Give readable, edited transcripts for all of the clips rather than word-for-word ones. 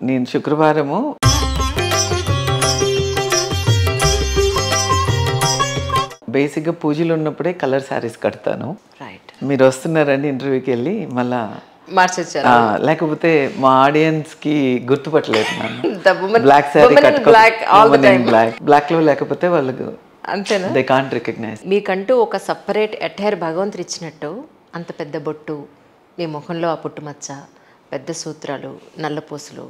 నేను శుక్రవారము బేసిక్గా పూజలు ఉన్నప్పుడే కలర్ శారీస్ కడతాను. రైట్. మీరు వస్తున్నారండి ఇంటర్వ్యూకి వెళ్ళి మళ్ళా మార్చొచ్చారు. లేకపోతే మా ఆడియన్స్ కి గుర్తుపట్టలేదు నన్ను. బ్లాక్ బ్లాక్ లో లేకపోతే వాళ్ళకు అంతేనా? They can't recognise. మీకంటూ ఒక సపరేట్ అటైర్ భగవంతుడు ఇచ్చినట్టు అంత పెద్ద బొట్టు, మీ ముఖంలో ఆ పుట్టుమచ్చ, పెద్ద సూత్రాలు, నల్లపూసలు,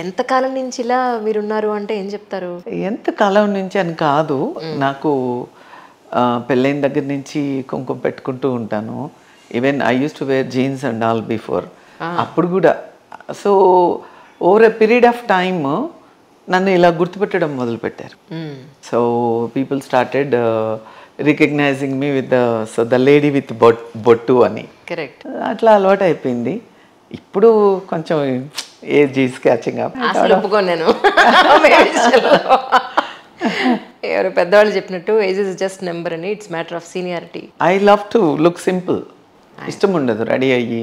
ఎంతకాలం నుంచి ఇలా మీరున్నారు అంటే ఏం చెప్తారు? ఎంతకాలం నుంచి అని కాదు, నాకు పెళ్ళైన దగ్గర నుంచి కుంకుమ పెట్టుకుంటూ ఉంటాను. Even I use to wear jeans and all before. అప్పుడు కూడా so over a period of time నన్ను ఇలా గుర్తుపెట్టడం మొదలుపెట్టారు. So people started recognising me with the lady with బొట్టు అని. కరెక్ట్. అట్లా అలవాటు అయిపోయింది. ఇప్పుడు కొంచెం ఏజ్ ఈజ్ క్యాచింగ్ అప్. ఒప్పుకోను. ఎవరు పెద్దవాళ్ళు చెప్పినట్టు ఏజ్ ఇస్ జస్ట్ నెంబర్ అని, it's matter of seniority. I love to look simple. ఇష్టం ఉండదు రెడీ అయ్యి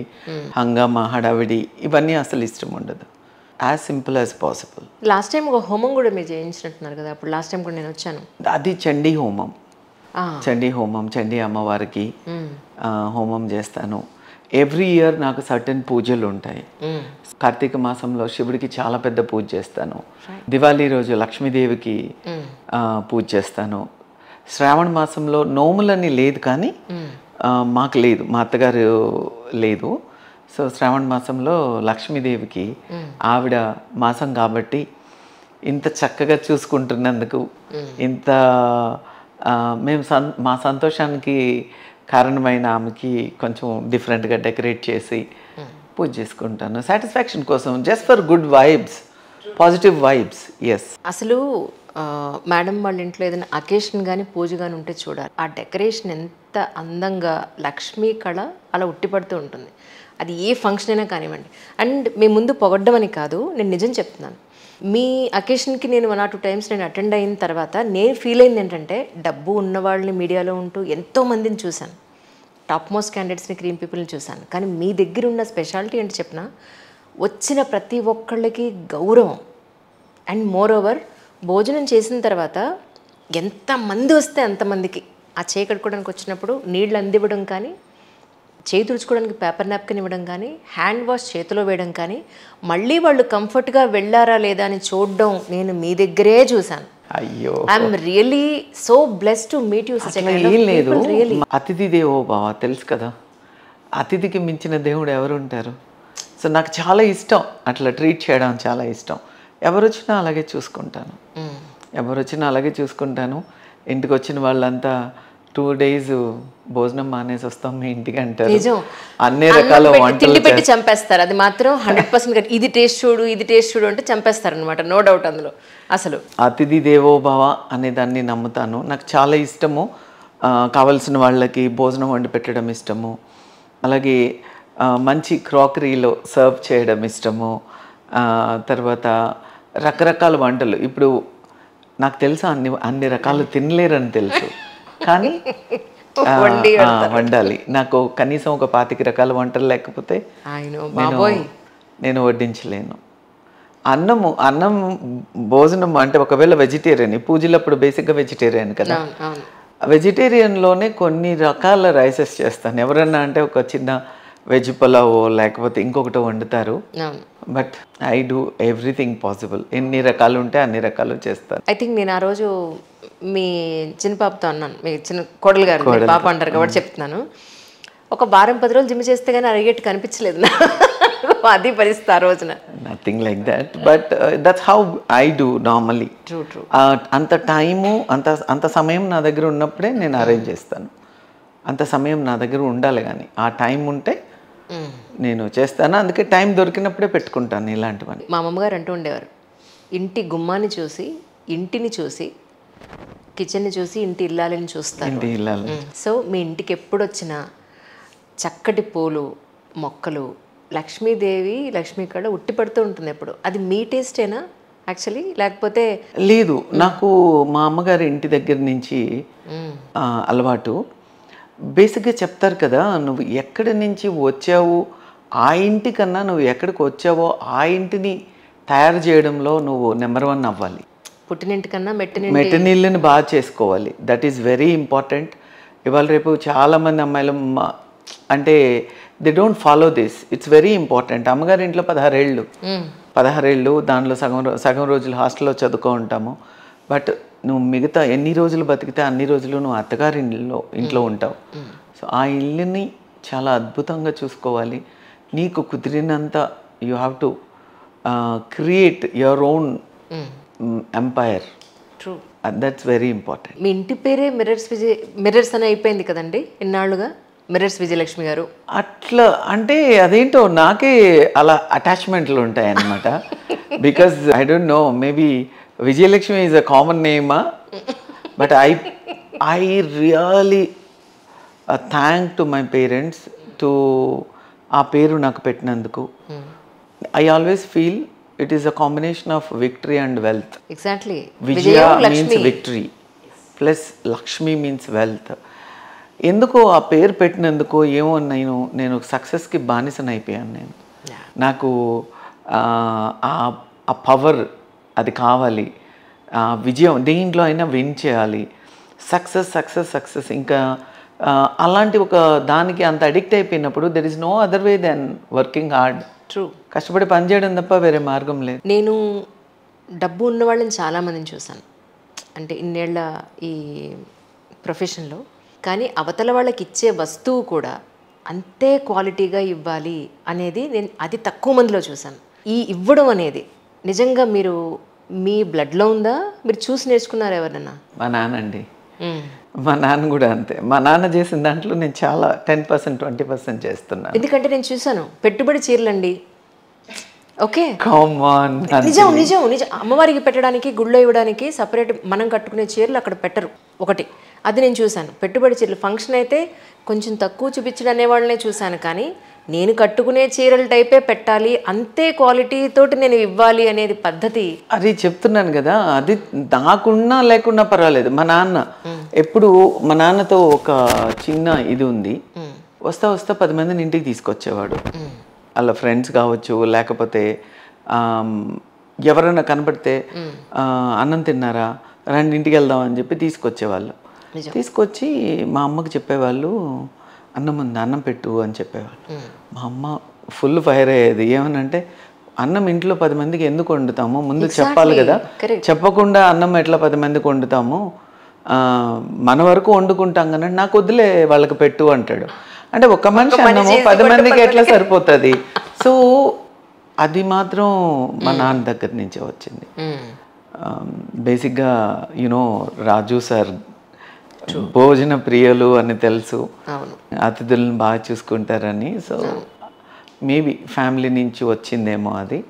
హంగామా హడావిడి ఇవన్నీ అసలు ఇష్టం ఉండదు. As simple as possible. Last time ఒక హోమం కూడా మీరు చేయించినట్టున్నారు కదా, అప్పుడు లాస్ట్ టైం కూడా నేను వచ్చాను. అది చండీ హోమం. చండీ హోమం, చండీ అమ్మవారికి హోమం చేస్తాను. ఎవ్రీ ఇయర్ నాకు సర్టెన్ పూజలు ఉంటాయి. కార్తీక మాసంలో శివుడికి చాలా పెద్ద పూజ చేస్తాను. దివాళీ రోజు లక్ష్మీదేవికి పూజ చేస్తాను. శ్రావణ మాసంలో నోములని లేదు కానీ మాకు లేదు, మా అత్తగారు లేదు. సో శ్రావణ మాసంలో లక్ష్మీదేవికి ఆవిడ మాసం కాబట్టి ఇంత చక్కగా చూసుకుంటున్నందుకు, ఇంత మేము మా సంతోషానికి కారణమైన ఆమెకి కొంచెం డిఫరెంట్గా డెకరేట్ చేసి పూజ చేసుకుంటాను. సాటిస్ఫాక్షన్ కోసం, just for good vibes, positive vibes. Yes. అసలు మేడం వాళ్ళ ఇంట్లో ఏదైనా అకేషన్ కానీ పూజ కానీ ఉంటే చూడాలి. ఆ డెకరేషన్ ఎంత అందంగా లక్ష్మీ కళ అలా ఉట్టిపడుతూ ఉంటుంది. అది ఏ ఫంక్షన్ అయినా కానివ్వండి. అండ్ మీ ముందు పొగడ్డం అని కాదు, నేను నిజం చెప్తున్నాను. మీ అకేషన్కి నేను 1 or 2 times నేను అటెండ్ అయిన తర్వాత నేను ఫీల్ అయింది ఏంటంటే, డబ్బు ఉన్న వాళ్ళని మీడియాలో ఉంటూ ఎంతోమందిని చూశాను, టాప్ మోస్ట్ క్యాండిడేట్స్ని, క్రీమ్ పీపుల్ని చూశాను. కానీ మీ దగ్గర ఉన్న స్పెషాలిటీ ఏంటి చెప్పిన, వచ్చిన ప్రతి ఒక్కళ్ళకి గౌరవం. అండ్ మోర్ ఓవర్ భోజనం చేసిన తర్వాత ఎంతమంది వస్తే అంతమందికి ఆ చేయి కడుక్కోవడానికి వచ్చినప్పుడు నీళ్ళు అందివ్వడం కానీ, చేయి తుడుచుకోవడానికి పేపర్ నాప్కిన్ ఇవ్వడం కానీ, హ్యాండ్ వాష్ చేతిలో వేయడం కానీ, మళ్ళీ వాళ్ళు కంఫర్ట్గా వెళ్ళారా లేదా అని చూడడం నేను మీ దగ్గరే చూశాను. అయ్యో, I'm really so blessed to meet you. ఏం లేదు, అతిథి దేవో భవ తెలుసు కదా, అతిథికి మించిన దేవుడు ఎవరు ఉంటారు. సో నాకు చాలా ఇష్టం అట్లా ట్రీట్ చేయడం, చాలా ఇష్టం. ఎవరు వచ్చినా అలాగే చూసుకుంటాను. ఇంటికి వచ్చిన వాళ్ళంతా 2 days భోజనం మానేసి వస్తాం మీ ఇంటికి అంటారు. అన్ని రకాల వంటలు పెట్టి చంపేస్తారు. అది మాత్రం 100% ఇది టేస్ట్ చూడు అంటే చంపేస్తారు అనమాట. నో డౌట్ అందులో. అసలు అతిథి దేవో భవ అనే దాన్ని నమ్ముతాను. నాకు చాలా ఇష్టము. కావలసిన వాళ్ళకి భోజనం వండి పెట్టడం ఇష్టము. అలాగే మంచి క్రాకరీలో సర్వ్ చేయడం ఇష్టము. తర్వాత రకరకాల వంటలు. ఇప్పుడు నాకు తెలుసు అన్ని రకాలు తినలేరని తెలుసు, కానీ వండాలి. నాకు కనీసం ఒక 25 రకాల వంటలు లేకపోతే నేను వడ్డించలేను. అన్నం భోజనం అంటే ఒకవేళ వెజిటేరియన్, పూజలప్పుడు బేసిక్గా వెజిటేరియన్ కదా, వెజిటేరియన్లోనే కొన్ని రకాల రైసెస్ చేస్తాను. ఎవరన్నా అంటే ఒక చిన్న వెజ్ పులావో లేకపోతే ఇంకొకటి వండుతారు. But I do everything possible. ఎన్ని రకాలు ఉంటే అన్ని రకాలు చేస్తాను. ఐ థింక్ నేను ఆ రోజు మీ చిన్న పాపతో అన్నాను, మీ చిన్న కోడలు గారు పాప అంటారు కాబట్టి చెప్తున్నాను, ఒక 10 రోజులు జిమ్ చేస్తే కానీ అరిగేట్టు కనిపించలేదు. అది పరిస్థితి ఆ రోజున. Nothing like that, but that's how I do normally. అంత టైము అంత సమయం నా దగ్గర ఉన్నప్పుడే నేను అరేంజ్ చేస్తాను. అంత సమయం నా దగ్గర ఉండాలి, కానీ ఆ టైం ఉంటే నేను చేస్తాను. అందుకే టైం దొరికినప్పుడే పెట్టుకుంటాను ఇలాంటివన్నీ. మా అమ్మగారు అంటూ ఉండేవారు, ఇంటి గుమ్మాన్ని చూసి, ఇంటిని చూసి, కిచెన్ని చూసి ఇంటి ఇల్లాలని చూస్తాను. సో మీ ఇంటికి ఎప్పుడు వచ్చినా చక్కటి పూలు, మొక్కలు, లక్ష్మీదేవి, లక్ష్మీ కళ ఉట్టిపడుతూ ఉంటుంది ఎప్పుడు. అది మీ టేస్టేనా యాక్చువల్లీ, లేకపోతే? లేదు, నాకు మా అమ్మగారి ఇంటి దగ్గర నుంచి అలవాటు. బేసిక్గా చెప్తారు కదా, నువ్వు ఎక్కడి నుంచి వచ్చావు ఆ ఇంటికన్నా నువ్వు ఎక్కడికి వచ్చావో ఆ ఇంటిని తయారు చేయడంలో నువ్వు నెంబర్ 1 అవ్వాలి. పుట్టినింటికన్నా మెట్టనీళ్ళని బాగా చేసుకోవాలి. That is very important. ఇవాళ రేపు చాలామంది అమ్మాయిలు అంటే they don't follow this. It's very important. అమ్మగారి ఇంట్లో 16 ఏళ్ళు దాంట్లో సగం రోజులు హాస్టల్లో చదువుకో ఉంటాము. బట్ నువ్వు మిగతా ఎన్ని రోజులు బతికితే అన్ని రోజులు నువ్వు అత్తగారి ఇంట్లో ఉంటావు. సో ఆ ఇల్లుని చాలా అద్భుతంగా చూసుకోవాలి. నీకు కుదిరినంత you have to create your own empire. True. That's very important. మీ ఇంటి పేరే మిర్రర్స్ అని అయిపోయింది కదండి ఇన్నాళ్ళుగా, మిర్రర్స్ విజయలక్ష్మి గారు. అట్లా అంటే అదేంటో నాకే అలా అటాచ్మెంట్లు ఉంటాయి అన్నమాట. Because I don't know, maybe Vijayalakshmi is a common నేమా, but I really thank to my parents to ఆ పేరు నాకు పెట్టినందుకు. I always feel it is a combination of victory and wealth. Exactly. Vijaya means victory plus Lakshmi means wealth. ఎందుకో ఆ పేరు పెట్టినందుకు ఏమో నేను సక్సెస్కి బానిసనైపోయాను. నేను నాకు ఆ పవర్ అది కావాలి, విజయం దేంట్లో అయినా విన్ చేయాలి, సక్సెస్ ఇంకా అలాంటి ఒక దానికి అంత అడిక్ట్ అయిపోయినప్పుడు there is no other way than working hard. True. కష్టపడి పనిచేయడం తప్ప వేరే మార్గం లేదు. నేను డబ్బు ఉన్న వాళ్ళని చాలామందిని చూశాను, అంటే ఇన్నేళ్ల ఈ ప్రొఫెషన్లో. కానీ అవతల వాళ్ళకి ఇచ్చే వస్తువు కూడా అంతే క్వాలిటీగా ఇవ్వాలి అనేది నేను అది తక్కువ మందిలో చూశాను. ఈ ఇవ్వడం అనేది నిజంగా మీరు మీ బ్లడ్లో ఉందా, మీరు చూసి నేర్చుకున్నారు ఎవరన్నా? మా నాన్న అండి. మా నాన్న కూడా అంతే. మా నాన్న చేసిన దాంట్లో నేను చాలా 10% 20% చేస్తున్నాను. ఎందుకంటే నేను చూశాను పెట్టుబడి చీరలండి. ఓకే, నిజం. అమ్మవారికి పెట్టడానికి, గుళ్ళో ఇవ్వడానికి సపరేట్ మనం కట్టుకునే చీరలు అక్కడ పెట్టరు. ఒకటి అది నేను చూశాను. పెట్టుబడి చీరలు ఫంక్షన్ అయితే కొంచెం తక్కువ చూపించడం అనేవాళ్ళనే చూశాను. కానీ నేను కట్టుకునే చీరల టైపే పెట్టాలి, అంతే క్వాలిటీ తోటి నేను ఇవ్వాలి అనేది పద్ధతి. అది చెప్తున్నాను కదా, అది నాకున్నా లేకున్నా పర్వాలేదు. మా నాన్న ఎప్పుడు మా నాన్నతో ఒక చిన్న ఇది ఉంది. వస్తా 10 మందిని ఇంటికి తీసుకొచ్చేవాడు. వాళ్ళ ఫ్రెండ్స్ కావచ్చు, లేకపోతే ఎవరైనా కనపడితే అన్నం తిన్నారా, రండి ఇంటికి వెళ్దాం అని చెప్పి తీసుకొచ్చేవాళ్ళు. తీసుకొచ్చి మా అమ్మకి చెప్పేవాళ్ళు, అన్నం ఉంది అన్నం పెట్టు అని చెప్పేవాళ్ళు. మా అమ్మ ఫుల్ ఫైర్ అయ్యేది. ఏమనంటే అన్నం ఇంట్లో 10 మందికి ఎందుకు వండుతాము, ముందు చెప్పాలి కదా, చెప్పకుండా అన్నం ఎట్లా 10 మందికి వండుతాము, మన వరకు వండుకుంటాం కానీ నాకు వద్దులే వాళ్ళకి పెట్టు అంటాడు. అంటే ఒక మనిషి అన్నము 10 మందికి ఎట్లా సరిపోతుంది. సో అది మాత్రం మా నాన్న దగ్గర నుంచే వచ్చింది. బేసిక్గా రాజు సార్ భోజన ప్రియులు అని తెలుసు, అతిథులను బాగా చూసుకుంటారని. సో మేబీ ఫ్యామిలీ నుంచి వచ్చిందేమో అది.